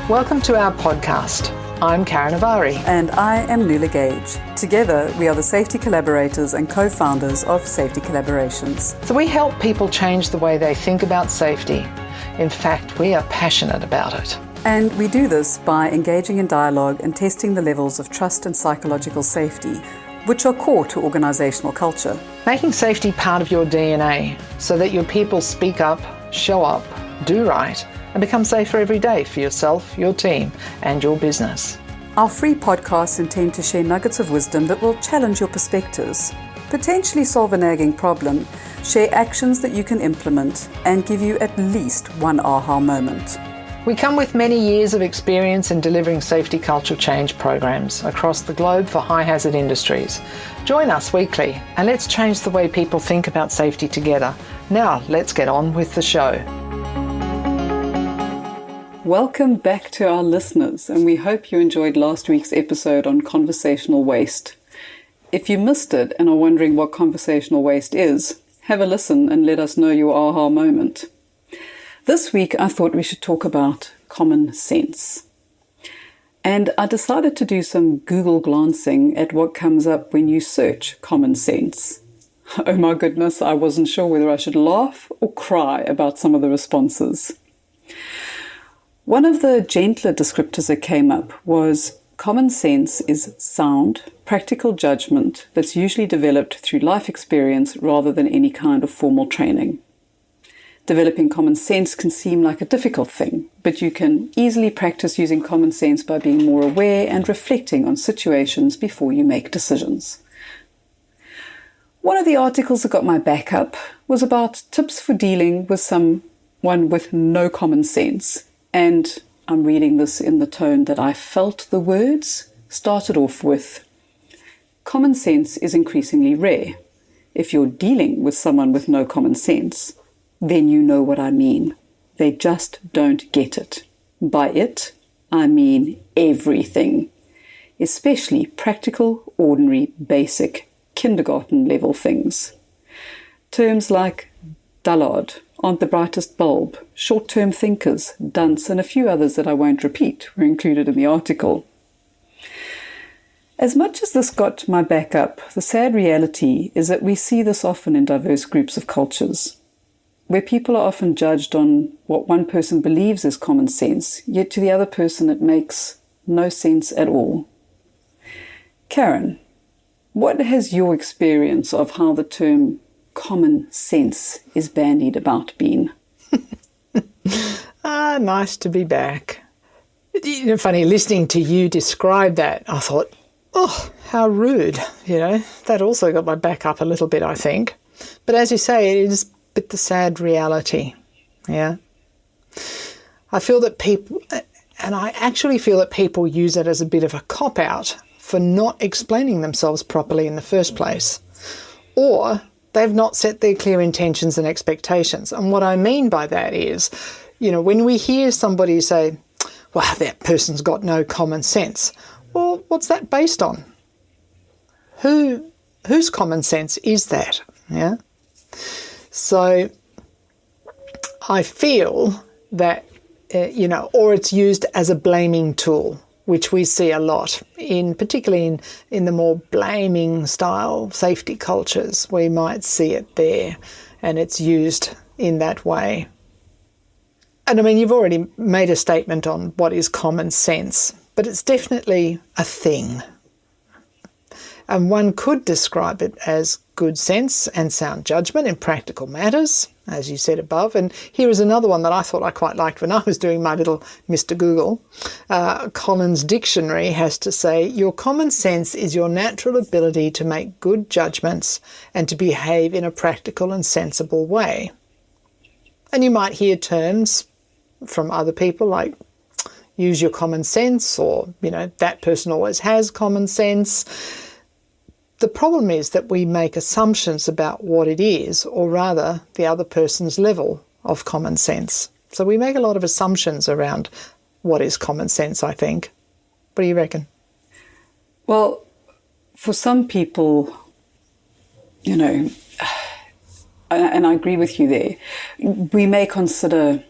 Welcome to our podcast. I'm Karen Avari. And I am Nuala Gage. Together, we are the safety collaborators and co-founders of Safety Collaborations. So we help people change the way they think about safety. In fact, we are passionate about it. And we do this by engaging in dialogue and testing the levels of trust and psychological safety, which are core to organisational culture. Making safety part of your DNA so that your people speak up, show up, do right, and become safer every day for yourself, your team, and your business. Our free podcasts intend to share nuggets of wisdom that will challenge your perspectives, potentially solve a nagging problem, share actions that you can implement, and give you at least one aha moment. We come with many years of experience in delivering safety culture change programs across the globe for high-hazard industries. Join us weekly and let's change the way people think about safety together. Now, let's get on with the show. Welcome back to our listeners, and we hope you enjoyed last week's episode on conversational waste. If you missed it and are wondering what conversational waste is, have a listen and let us know your aha moment. This week, I thought we should talk about common sense. And I decided to do some Google glancing at what comes up when you search common sense. Oh my goodness, I wasn't sure whether I should laugh or cry about some of the responses. One of the gentler descriptors that came up was common sense is sound, practical judgment that's usually developed through life experience rather than any kind of formal training. Developing common sense can seem like a difficult thing, but you can easily practice using common sense by being more aware and reflecting on situations before you make decisions. One of the articles that got my back up was about tips for dealing with someone with no common sense. And I'm reading this in the tone that I felt the words started off with. Common sense is increasingly rare. If you're dealing with someone with no common sense, then you know what I mean. They just don't get it. By it, I mean everything, especially practical, ordinary, basic, kindergarten level things. Terms like dullard, aren't the brightest bulb, short-term thinkers, dunce, and a few others that I won't repeat were included in the article. As much as this got my back up, the sad reality is that we see this often in diverse groups of cultures, where people are often judged on what one person believes is common sense, yet to the other person it makes no sense at all. Karen, what has your experience of how the term common sense is bandied about been? Nice to be back. Funny, listening to you describe that, I thought, oh, how rude. That also got my back up a little bit, I think. But as you say, it is but the sad reality, yeah. I actually feel that people use it as a bit of a cop-out for not explaining themselves properly in the first place. Or they've not set their clear intentions and expectations. And what I mean by that is, when we hear somebody say, well, that person's got no common sense, well, what's that based on? Whose common sense is that, yeah? So I feel that, or it's used as a blaming tool, which we see a lot, particularly in the more blaming style safety cultures. We might see it there, and it's used in that way. And I mean, you've already made a statement on what is common sense, but it's definitely a thing. And one could describe it as good sense and sound judgment in practical matters, as you said above. And here is another one that I thought I quite liked when I was doing my little Mr. Google. Collins Dictionary has to say, your common sense is your natural ability to make good judgments and to behave in a practical and sensible way. And you might hear terms from other people like use your common sense, or, that person always has common sense. The problem is that we make assumptions about what it is, or rather the other person's level of common sense. So we make a lot of assumptions around what is common sense, I think. What do you reckon? Well, for some people, and I agree with you there, we may consider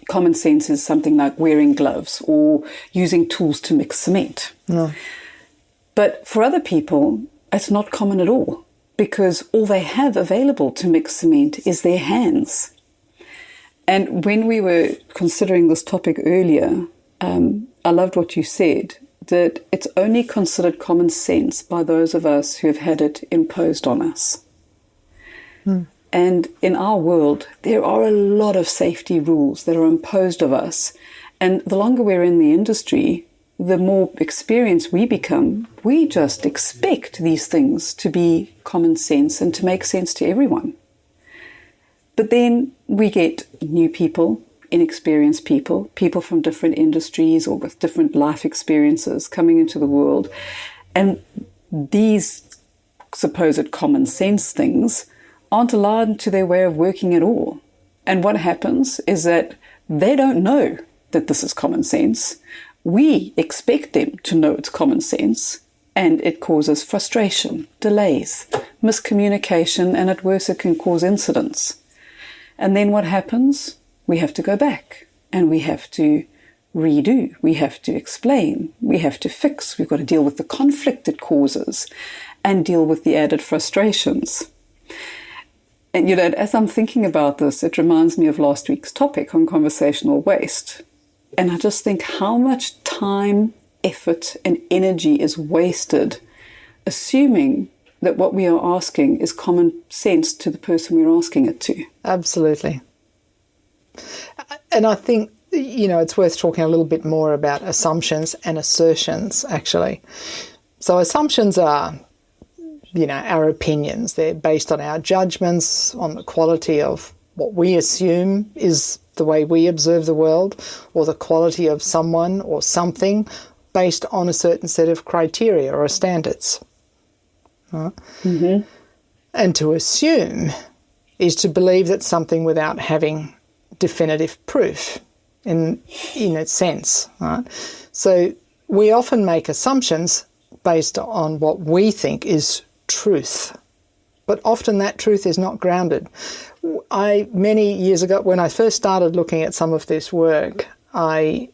common sense is something like wearing gloves or using tools to mix cement. No. But for other people, it's not common at all, because all they have available to mix cement is their hands. And when we were considering this topic earlier, I loved what you said, that it's only considered common sense by those of us who have had it imposed on us. And in our world, there are a lot of safety rules that are imposed of us. And the longer we're in the industry, the more experienced we become, we just expect these things to be common sense and to make sense to everyone. But then we get new people, inexperienced people, people from different industries or with different life experiences coming into the world. And these supposed common sense things aren't aligned to their way of working at all. And what happens is that they don't know that this is common sense. We expect them to know it's common sense, and it causes frustration, delays, miscommunication, and at worst it can cause incidents. And then what happens? We have to go back and we have to redo, we have to explain, we have to fix, we've got to deal with the conflict it causes and deal with the added frustrations. And as I'm thinking about this, it reminds me of last week's topic on conversational waste. And I just think how much time, effort, and energy is wasted assuming that what we are asking is common sense to the person we're asking it to. Absolutely. And I think, it's worth talking a little bit more about assumptions and assertions, actually. So assumptions are, our opinions. They're based on our judgments, on the quality of what we assume is the way we observe the world, or the quality of someone or something based on a certain set of criteria or standards. Mm-hmm. And to assume is to believe that something without having definitive proof in a sense. Right? So we often make assumptions based on what we think is truth, but often that truth is not grounded. Many years ago, when I first started looking at some of this work, I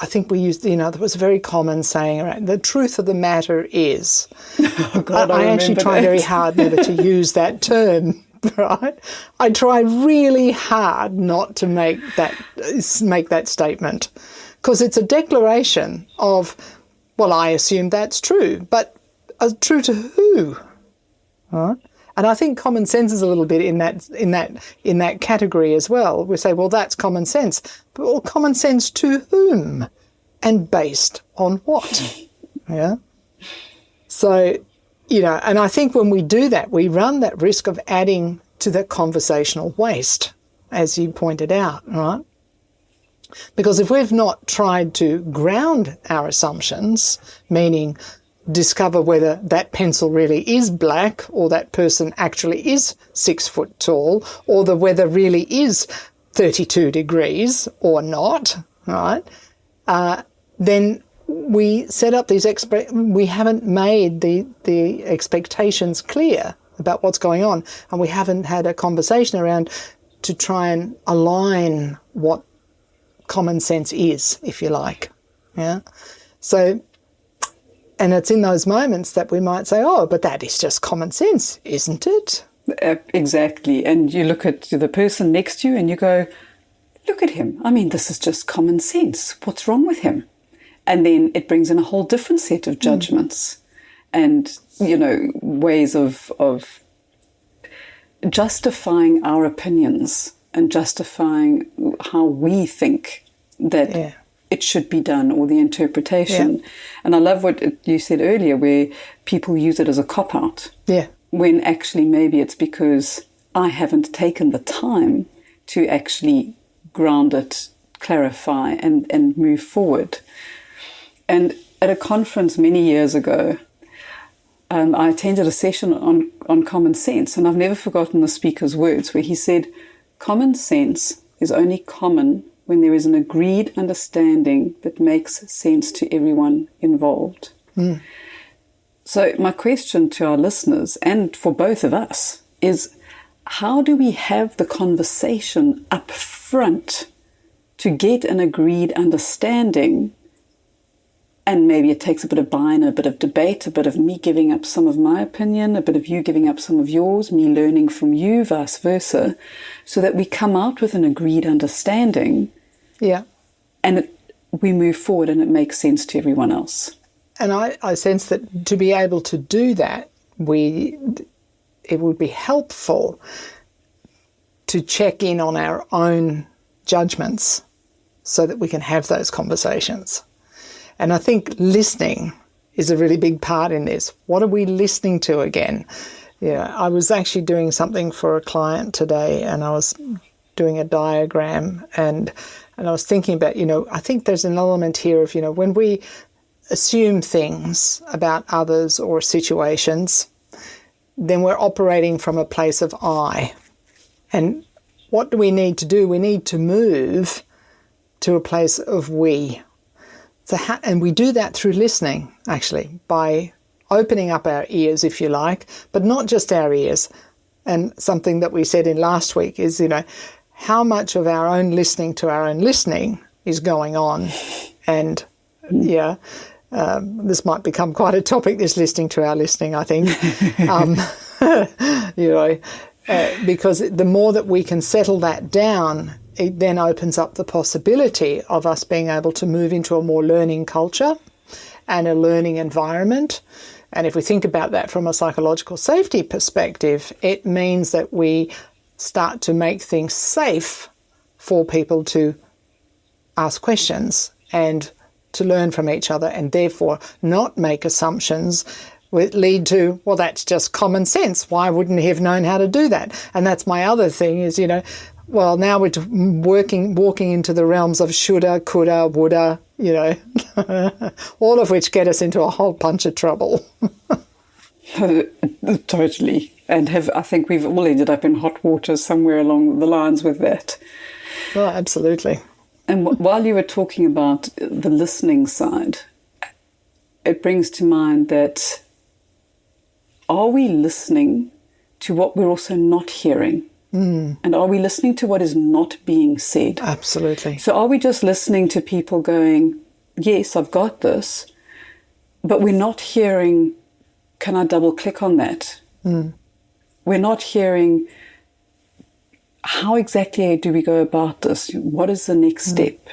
think we used, there was a very common saying around, the truth of the matter is. Oh God, I actually try very hard never to use that term, right? I try really hard not to make that statement, because it's a declaration of, well, I assume that's true, but true to who? Right? And I think common sense is a little bit in that category as well. We say, well, that's common sense. But well, common sense to whom? And based on what? Yeah. So, and I think when we do that, we run that risk of adding to the conversational waste, as you pointed out, right? Because if we've not tried to ground our assumptions, meaning discover whether that pencil really is black or that person actually is 6 foot tall or the weather really is 32 degrees or not, right? Then we set up these we haven't made the expectations clear about what's going on, and we haven't had a conversation around to try and align what common sense is, if you like. Yeah. So, and it's in those moments that we might say, oh, but that is just common sense, isn't it? Exactly. And you look at the person next to you and you go, look at him. I mean, this is just common sense. What's wrong with him? And then it brings in a whole different set of judgments and, ways of justifying our opinions and justifying how we think that it should be done, or the interpretation. Yeah. And I love what you said earlier, where people use it as a cop-out. Yeah. When actually maybe it's because I haven't taken the time to actually ground it, clarify, and move forward. And at a conference many years ago, I attended a session on common sense, and I've never forgotten the speaker's words, where he said, common sense is only common when there is an agreed understanding that makes sense to everyone involved. Mm. So my question to our listeners, and for both of us, is how do we have the conversation up front to get an agreed understanding. And maybe it takes a bit of buy-in, a bit of debate, a bit of me giving up some of my opinion, a bit of you giving up some of yours, me learning from you, vice versa, so that we come out with an agreed understanding. Yeah. And we move forward and it makes sense to everyone else. And I sense that to be able to do that, it would be helpful to check in on our own judgments so that we can have those conversations. And I think listening is a really big part in this. What are we listening to again? Yeah, I was actually doing something for a client today, and I was doing a diagram, and I was thinking about, I think there's an element here of, when we assume things about others or situations, then we're operating from a place of I. And what do we need to do? We need to move to a place of we. And we do that through listening, actually, by opening up our ears, if you like, but not just our ears. And something that we said in last week is, how much of our own listening to our own listening is going on. And, this might become quite a topic, this listening to our listening, I think. Because the more that we can settle that down, it then opens up the possibility of us being able to move into a more learning culture and a learning environment. And if we think about that from a psychological safety perspective, it means that we start to make things safe for people to ask questions and to learn from each other, and therefore not make assumptions which lead to, well, that's just common sense. Why wouldn't he have known how to do that? And that's my other thing is, well, now we're walking into the realms of shoulda, coulda, woulda, all of which get us into a whole bunch of trouble. Totally. And I think we've all ended up in hot water somewhere along the lines with that. Oh, absolutely. And while you were talking about the listening side, it brings to mind that, are we listening to what we're also not hearing? And are we listening to what is not being said? Absolutely. So are we just listening to people going, yes, I've got this, but we're not hearing, can I double click on that? We're not hearing, how exactly do we go about this? What is the next step?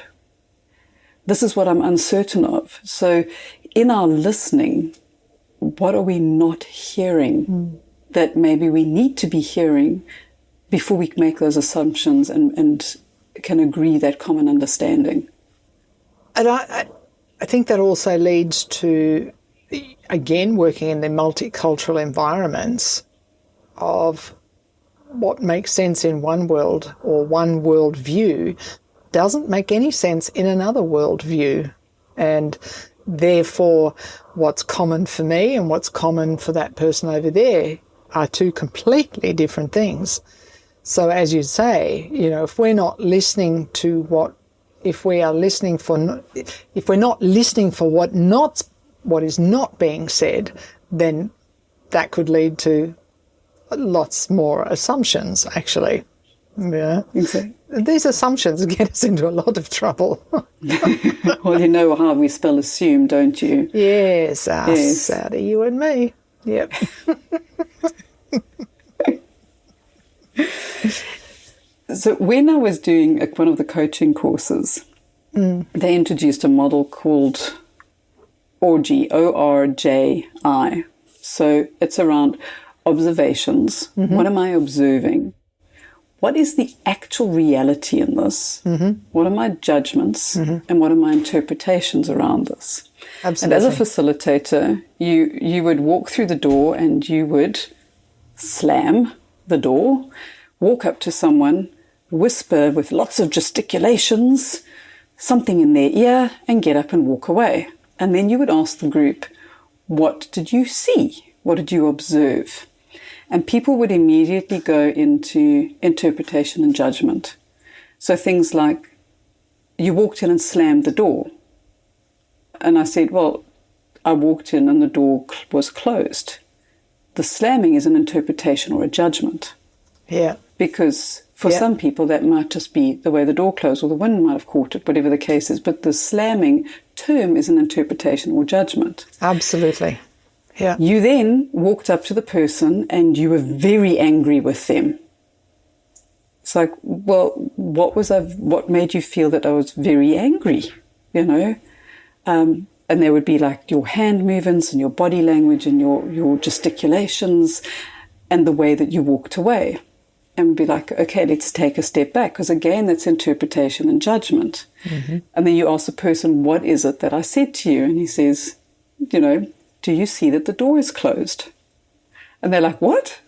This is what I'm uncertain of. So in our listening, what are we not hearing that maybe we need to be hearing before we make those assumptions and can agree that common understanding? And I think that also leads to, again, working in the multicultural environments of what makes sense in one world or one world view doesn't make any sense in another world view. And therefore, what's common for me and what's common for that person over there are two completely different things. So as you say, if we're not listening to if we're not listening for what is not being said, then that could lead to lots more assumptions, actually. Yeah. Exactly. These assumptions get us into a lot of trouble. Well, you know how we spell assume, don't you? Yes, out of you and me. Yep. So when I was doing one of the coaching courses, they introduced a model called ORJI, ORJI. So it's around observations. What am I observing? What is the actual reality in this? What are my judgments? And what are my interpretations around this? Absolutely. And as a facilitator, you would walk through the door and you would slam the door, walk up to someone, whisper with lots of gesticulations, something in their ear, and get up and walk away. And then you would ask the group, what did you see? What did you observe? And people would immediately go into interpretation and judgment. So things like, you walked in and slammed the door. And I said, well, I walked in and the door was closed. The slamming is an interpretation or a judgment. Yeah. Because For some people, that might just be the way the door closed or the wind might have caught it, whatever the case is. But the slamming term is an interpretation or judgment. Absolutely. Yeah. You then walked up to the person and you were very angry with them. It's like, well, what made you feel that I was very angry, you know? And there would be like your hand movements and your body language and your gesticulations and the way that you walked away. And be like, okay, let's take a step back. Because again, that's interpretation and judgment. Mm-hmm. And then you ask the person, what is it that I said to you? And he says, you know, do you see that the door is closed? And they're like, what?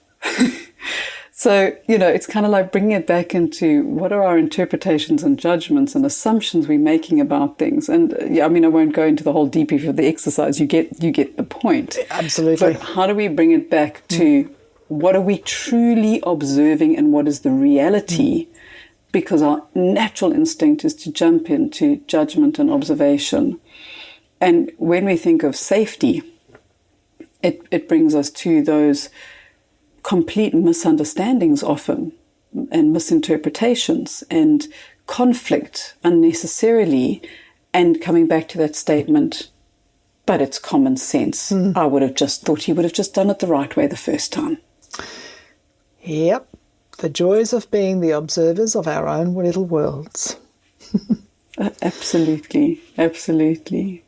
So, you know, it's kind of like bringing it back into what are our interpretations and judgments and assumptions we're making about things. And yeah, I mean, I won't go into the whole debrief of the exercise. You get the point. Absolutely. But how do we bring it back to what are we truly observing and what is the reality? Because our natural instinct is to jump into judgment and observation. And when we think of safety, it brings us to those complete misunderstandings often and misinterpretations and conflict unnecessarily, and coming back to that statement, but it's common sense. I would have just thought he would have just done it the right way the first time. Yep. The joys of being the observers of our own little worlds. Absolutely. Absolutely.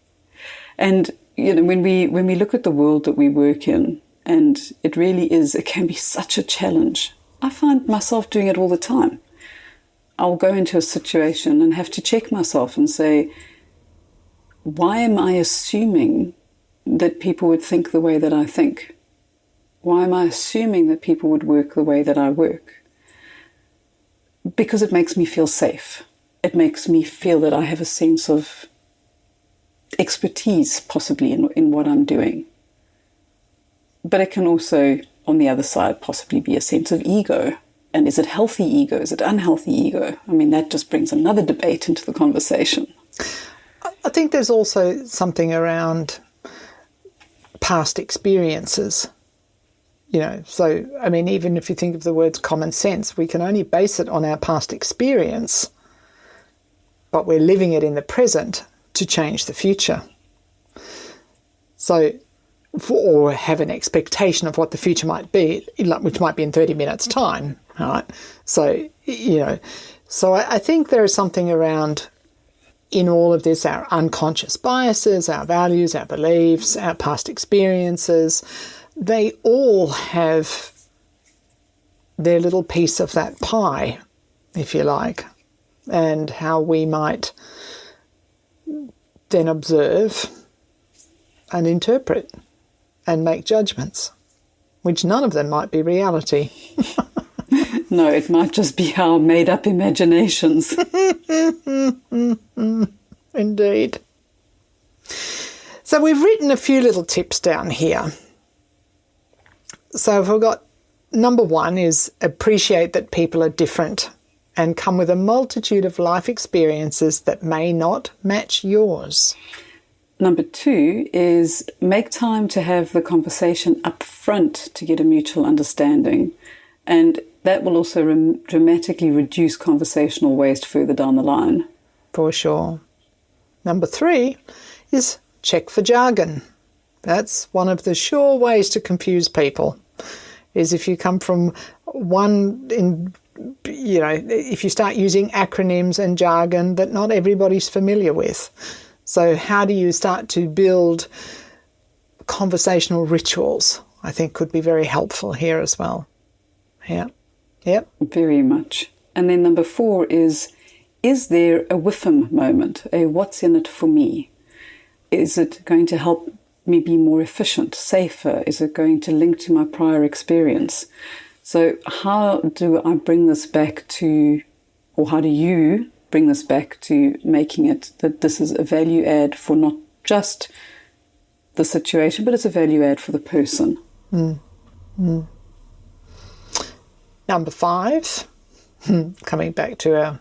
And, you know, when we look at the world that we work in, and it really is, it can be such a challenge. I find myself doing it all the time. I'll go into a situation and have to check myself and say, why am I assuming that people would think the way that I think? Why am I assuming that people would work the way that I work? Because it makes me feel safe. It makes me feel that I have a sense of expertise, possibly, in what I'm doing. But it can also, on the other side, possibly be a sense of ego. And is it healthy ego? Is it unhealthy ego? I mean, that just brings another debate into the conversation. I think there's also something around past experiences. You know, so, I mean, even if you think of the words common sense, we can only base it on our past experience, but we're living it in the present to change the future. So, or have an expectation of what the future might be, which might be in 30 minutes' time, right? So, you know, so I think there is something around in all of this, our unconscious biases, our values, our beliefs, our past experiences, they all have their little piece of that pie, if you like, and how we might then observe and interpret and make judgments, which none of them might be reality. No, it might just be our made-up imaginations. Indeed. So we've written a few little tips down here. So we've got number 1 is appreciate that people are different and come with a multitude of life experiences that may not match yours. Number 2 is make time to have the conversation up front to get a mutual understanding. And that will also dramatically reduce conversational waste further down the line. For sure. Number 3 is check for jargon. That's one of the sure ways to confuse people, is if you come from if you start using acronyms and jargon that not everybody's familiar with. So how do you start to build conversational rituals? I think could be very helpful here as well. Yeah. Yep. Very much. And then number 4 is there a whiffum moment, a what's in it for me? Is it going to help me be more efficient, safer? Is it going to link to my prior experience? So how do I bring this back to, or how do you bring this back to making it that this is a value add for not just the situation, but it's a value add for the person? Number 5, coming back to our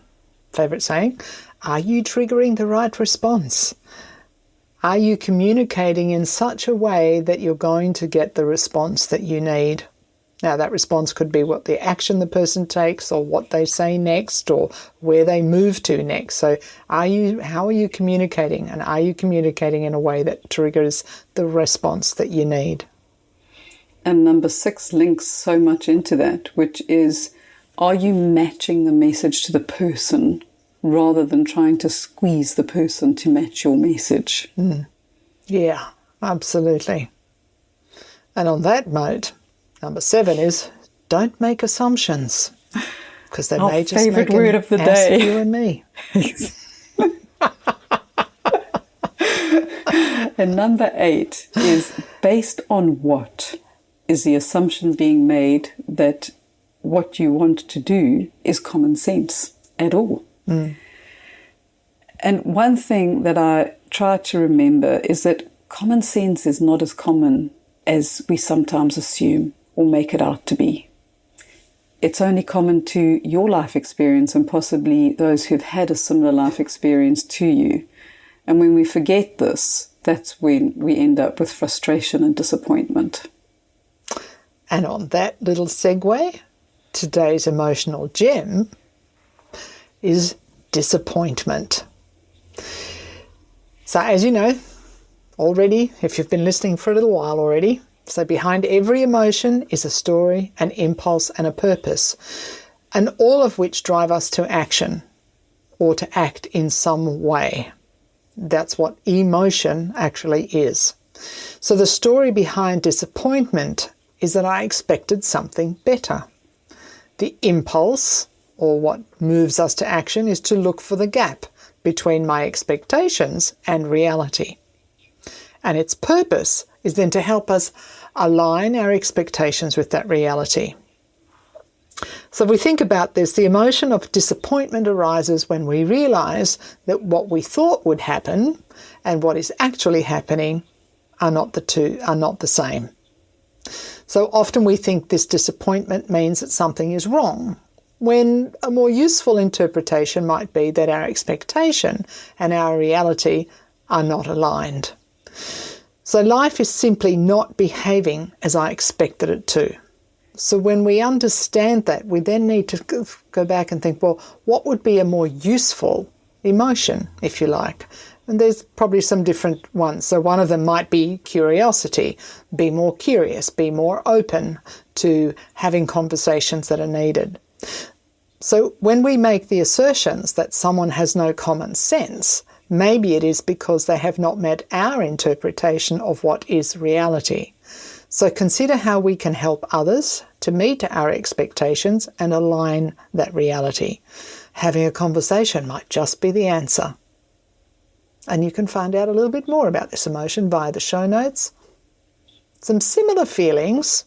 favourite saying, are you triggering the right response? Are you communicating in such a way that you're going to get the response that you need? Now, that response could be what the action the person takes or what they say next or where they move to next. So how are you communicating? And are you communicating in a way that triggers the response that you need? And number 6 links so much into that, which is, are you matching the message to the person rather than trying to squeeze the person to match your message? Yeah, absolutely. And on that note, number 7 is, don't make assumptions, because they may just make an word of the ass day. of you and me. And number 8 is, based on what is the assumption being made that what you want to do is common sense at all? And one thing that I try to remember is that common sense is not as common as we sometimes assume or make it out to be. It's only common to your life experience and possibly those who've had a similar life experience to you. And when we forget this, that's when we end up with frustration and disappointment. And on that little segue, today's emotional gem is disappointment. So as you know already, if you've been listening for a little while already, so behind every emotion is a story, an impulse and a purpose, and all of which drive us to action or to act in some way. That's what emotion actually is. So the story behind disappointment is that I expected something better. The impulse, or what moves us to action, is to look for the gap between my expectations and reality. And its purpose is then to help us align our expectations with that reality. So if we think about this, the emotion of disappointment arises when we realize that what we thought would happen and what is actually happening are not the same. So often we think this disappointment means that something is wrong, when a more useful interpretation might be that our expectation and our reality are not aligned. So life is simply not behaving as I expected it to. So when we understand that, we then need to go back and think, well, what would be a more useful emotion, if you like? And there's probably some different ones. So one of them might be curiosity. Be more curious, be more open to having conversations that are needed. So when we make the assertions that someone has no common sense, maybe it is because they have not met our interpretation of what is reality. So consider how we can help others to meet our expectations and align that reality. Having a conversation might just be the answer. And you can find out a little bit more about this emotion via the show notes. Some similar feelings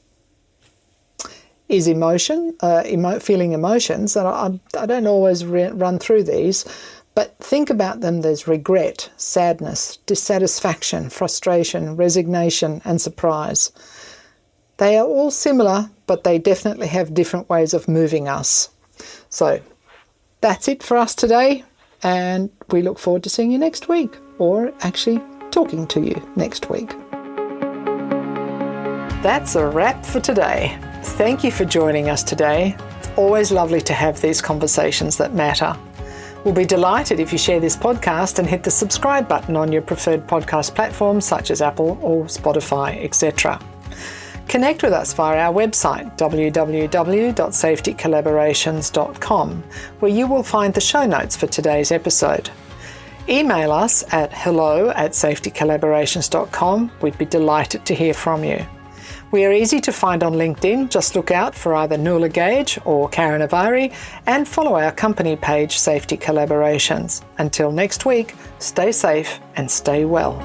is feeling emotions. And I don't always run through these, but think about them. There's regret, sadness, dissatisfaction, frustration, resignation, and surprise. They are all similar, but they definitely have different ways of moving us. So that's it for us today, and we look forward to seeing you next week, or actually talking to you next week. That's a wrap for today. Thank you for joining us today. It's always lovely to have these conversations that matter. We'll be delighted if you share this podcast and hit the subscribe button on your preferred podcast platforms such as Apple or Spotify, etc. Connect with us via our website, www.safetycollaborations.com, where you will find the show notes for today's episode. Email us at hello@safetycollaborations.com. We'd be delighted to hear from you. We are easy to find on LinkedIn. Just look out for either Nuala Gage or Karen Avari and follow our company page, Safety Collaborations. Until next week, stay safe and stay well.